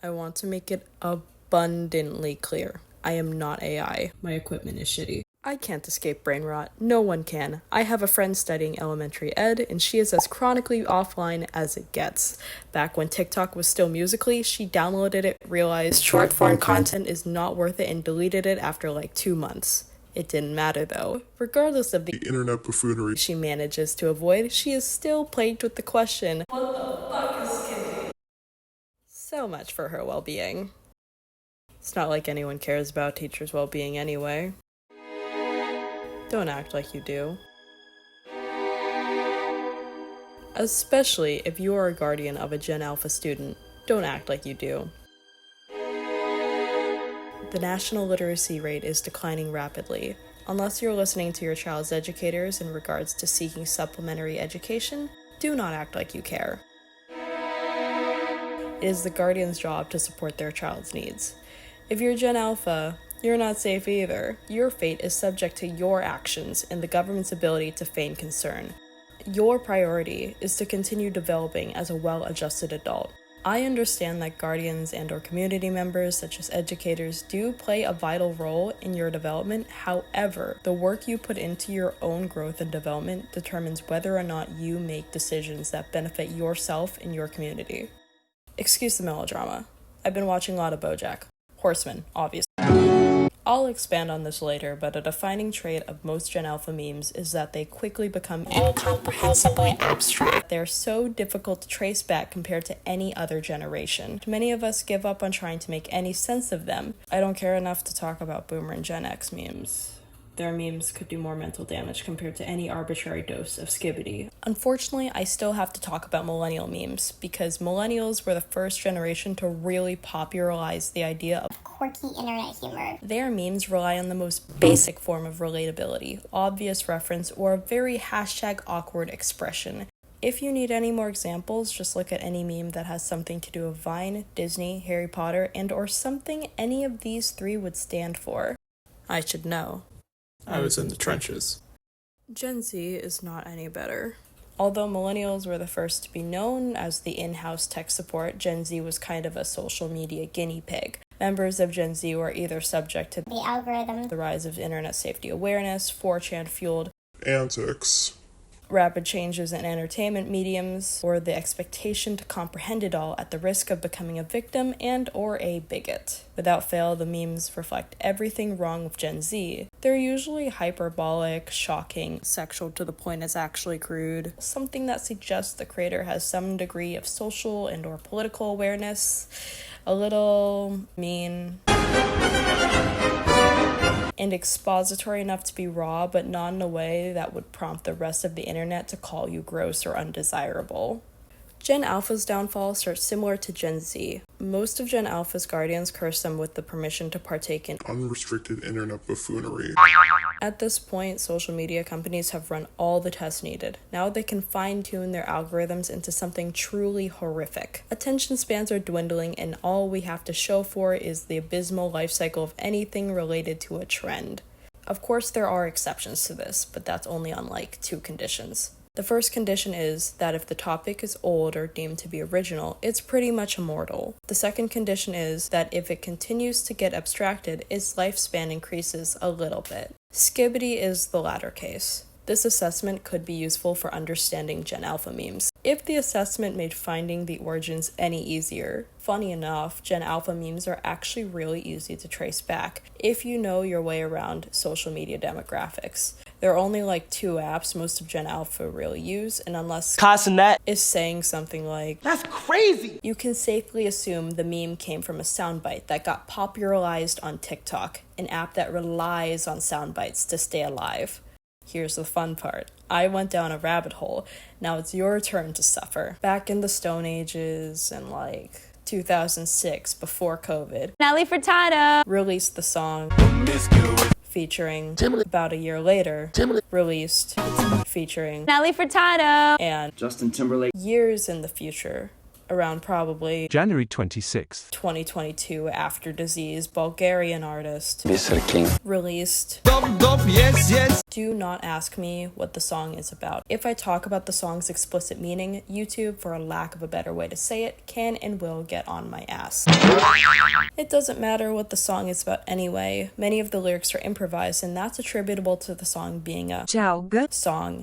I want to make it abundantly clear. I am not AI. My equipment is shitty. I can't escape brain rot. No one can. I have a friend studying elementary ed, and she is as chronically offline as it gets. Back when TikTok was still Musical.ly, she downloaded it, realized short form content is not worth it, and deleted it after like 2 months. It didn't matter though. Regardless of the internet buffoonery she manages to avoid, she is still plagued with the question, what the fuck is Skibidi? So much for her well-being. It's not like anyone cares about teachers' well-being anyway. Don't act like you do. Especially if you are a guardian of a Gen Alpha student, don't act like you do. The national literacy rate is declining rapidly. Unless you're listening to your child's educators in regards to seeking supplementary education, do not act like you care. It is the guardian's job to support their child's needs. If you're Gen Alpha, you're not safe either. Your fate is subject to your actions and the government's ability to feign concern. Your priority is to continue developing as a well-adjusted adult. I understand that guardians and/or community members, such as educators, do play a vital role in your development. However, the work you put into your own growth and development determines whether or not you make decisions that benefit yourself and your community. Excuse the melodrama. I've been watching a lot of BoJack Horseman, obviously. I'll expand on this later, but a defining trait of most Gen Alpha memes is that they quickly become incomprehensibly abstract. They're so difficult to trace back compared to any other generation. Many of us give up on trying to make any sense of them. I don't care enough to talk about Boomer and Gen X memes. Their memes could do more mental damage compared to any arbitrary dose of Skibidi. Unfortunately, I still have to talk about millennial memes, because millennials were the first generation to really popularize the idea of quirky internet humor. Their memes rely on the most basic form of relatability, obvious reference, or a very #awkward expression. If you need any more examples, just look at any meme that has something to do with Vine, Disney, Harry Potter, and/or something any of these three would stand for. I should know. I was in the trenches. Gen Z is not any better. Although millennials were the first to be known as the in-house tech support, Gen Z was kind of a social media guinea pig. Members of Gen Z were either subject to the algorithm, the rise of internet safety awareness, 4chan-fueled antics, rapid changes in entertainment mediums, or the expectation to comprehend it all at the risk of becoming a victim and/or a bigot. Without fail, the memes reflect everything wrong with Gen Z. They're usually hyperbolic, shocking, sexual to the point it's actually crude, something that suggests the creator has some degree of social and/or political awareness, a little mean, and expository enough to be raw, but not in a way that would prompt the rest of the internet to call you gross or undesirable. Gen Alpha's downfall starts similar to Gen Z. Most of Gen Alpha's guardians curse them with the permission to partake in unrestricted internet buffoonery. At this point, social media companies have run all the tests needed. Now they can fine-tune their algorithms into something truly horrific. Attention spans are dwindling, and all we have to show for it is the abysmal life cycle of anything related to a trend. Of course, there are exceptions to this, but that's only on like 2 conditions. The first condition is that if the topic is old or deemed to be original, it's pretty much immortal. The second condition is that if it continues to get abstracted, its lifespan increases a little bit. Skibidi is the latter case. This assessment could be useful for understanding Gen Alpha memes. If the assessment made finding the origins any easier, funny enough, Gen Alpha memes are actually really easy to trace back if you know your way around social media demographics. There are only like 2 apps most of Gen Alpha really use, and unless Casanet is saying something like, "That's crazy," you can safely assume the meme came from a soundbite that got popularized on TikTok, an app that relies on soundbites to stay alive. Here's the fun part. I went down a rabbit hole. Now it's your turn to suffer. Back in the Stone Ages and like 2006, before COVID, Nelly Furtado released the song featuring about a year later, released featuring Nelly Furtado and Justin Timberlake. years in the future, around probably January 26th. 2022 after Disease, Bulgarian artist, released. Yes. Do not ask me what the song is about. If I talk about the song's explicit meaning, YouTube, for a lack of a better way to say it, can and will get on my ass. It doesn't matter what the song is about anyway. Many of the lyrics are improvised, and that's attributable to the song being a song.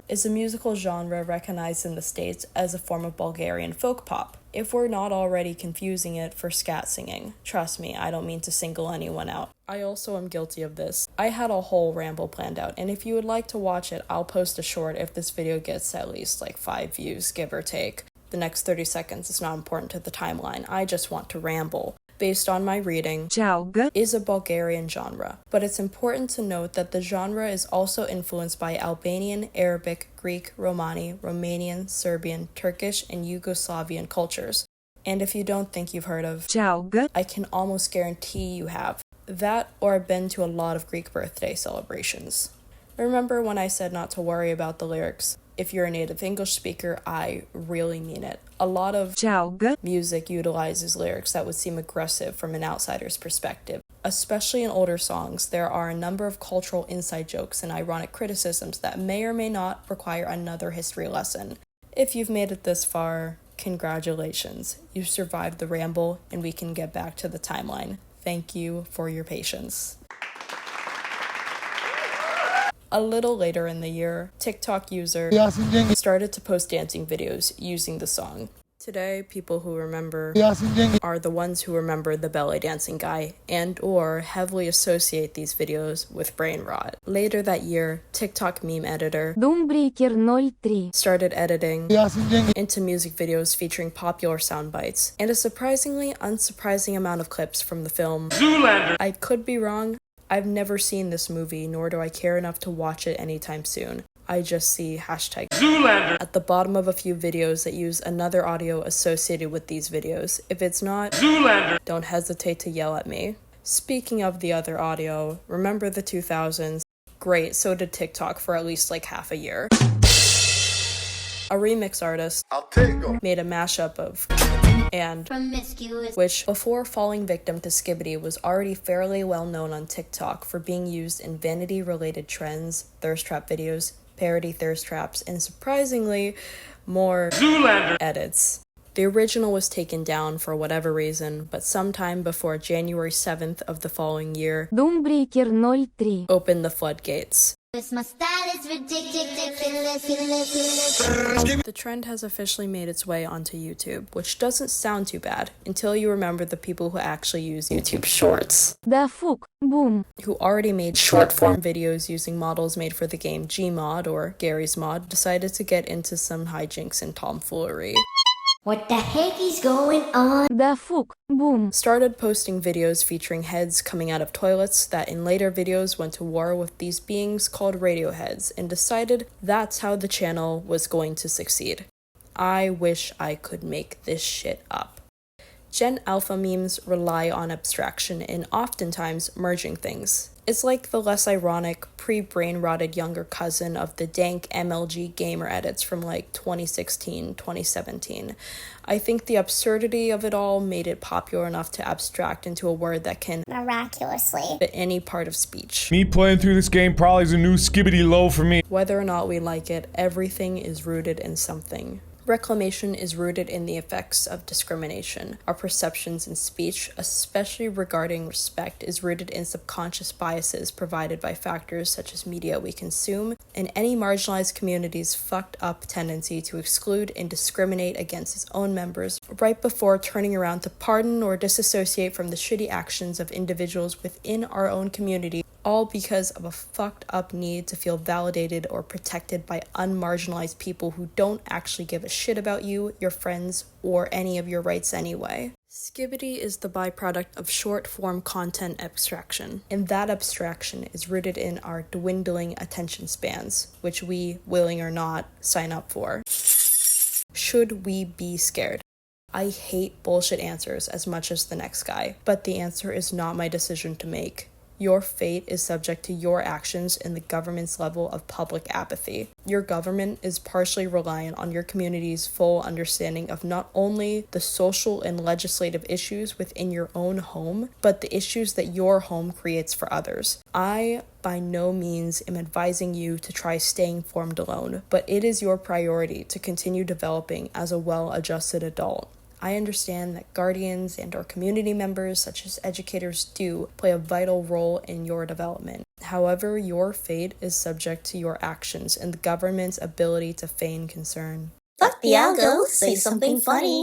Is a musical genre recognized in the States as a form of Bulgarian folk pop. If we're not already confusing it for scat singing. Trust me, I don't mean to single anyone out. I also am guilty of this. I had a whole ramble planned out, and if you would like to watch it, I'll post a short if this video gets at least like 5 views, give or take. The next 30 seconds is not important to the timeline. I just want to ramble. Based on my reading, is a Bulgarian genre, but it's important to note that the genre is also influenced by Albanian, Arabic, Greek, Romani, Romanian, Serbian, Turkish, and Yugoslavian cultures. And if you don't think you've heard of I can almost guarantee you have. That or have been to a lot of Greek birthday celebrations. Remember when I said not to worry about the lyrics? If you're a native English speaker, I really mean it. A lot of music utilizes lyrics that would seem aggressive from an outsider's perspective. Especially in older songs, there are a number of cultural inside jokes and ironic criticisms that may or may not require another history lesson. If you've made it this far, congratulations. You survived the ramble, and we can get back to the timeline. Thank you for your patience. A little later in the year, TikTok user started to post dancing videos using the song. Today, people who remember are the ones who remember the belly dancing guy and or heavily associate these videos with brain rot. Later that year, TikTok meme editor started editing into music videos featuring popular sound bites and a surprisingly unsurprising amount of clips from the film Zoolander. I could be wrong. I've never seen this movie, nor do I care enough to watch it anytime soon. I just see hashtag Zoolander at the bottom of a few videos that use another audio associated with these videos. If it's not Zoolander, don't hesitate to yell at me. Speaking of the other audio, remember the 2000s? Great, so did TikTok for at least like half a year. A remix artist made a mashup of and Promiscuous. which before falling victim to Skibidi was already fairly well known on TikTok for being used in vanity-related trends, thirst trap videos, parody thirst traps, and surprisingly, more Zoolander edits. The original was taken down for whatever reason, but sometime before January 7th of the following year, opened the floodgates. My style is ridiculous. The trend has officially made its way onto YouTube, which doesn't sound too bad until you remember the people who actually use YouTube Shorts, who already made short-form videos using models made for the game Gmod or Gary's Mod, decided to get into some hijinks and tomfoolery. What the heck is going on? Started posting videos featuring heads coming out of toilets that in later videos went to war with these beings called radioheads and decided that's how the channel was going to succeed. I wish I could make this shit up. Gen Alpha memes rely on abstraction and oftentimes merging things. It's like the less ironic, pre-brain-rotted younger cousin of the dank MLG gamer edits from like 2016, 2017. I think the absurdity of it all made it popular enough to abstract into a word that can Miraculously. fit any part of speech. Me playing through this game probably is a new Skibidi low for me. Whether or not we like it, everything is rooted in something. Reclamation is rooted in the effects of discrimination. Our perceptions in speech, especially regarding respect, is rooted in subconscious biases provided by factors such as media we consume and any marginalized community's fucked up tendency to exclude and discriminate against its own members right before turning around to pardon or disassociate from the shitty actions of individuals within our own community, all because of a fucked up need to feel validated or protected by unmarginalized people who don't actually give a shit about you, your friends, or any of your rights anyway. Skibidi is the byproduct of short-form content abstraction, and that abstraction is rooted in our dwindling attention spans, which we, willing or not, sign up for. Should we be scared? I hate bullshit answers as much as the next guy, but the answer is not my decision to make. Your fate is subject to your actions and the government's level of public apathy. Your government is partially reliant on your community's full understanding of not only the social and legislative issues within your own home, but the issues that your home creates for others. I, by no means, am advising you to try staying formed alone, but it is your priority to continue developing as a well-adjusted adult. I understand that guardians and or community members, such as educators, do play a vital role in your development. However, your fate is subject to your actions and the government's ability to feign concern. Fuck the algo, say something funny.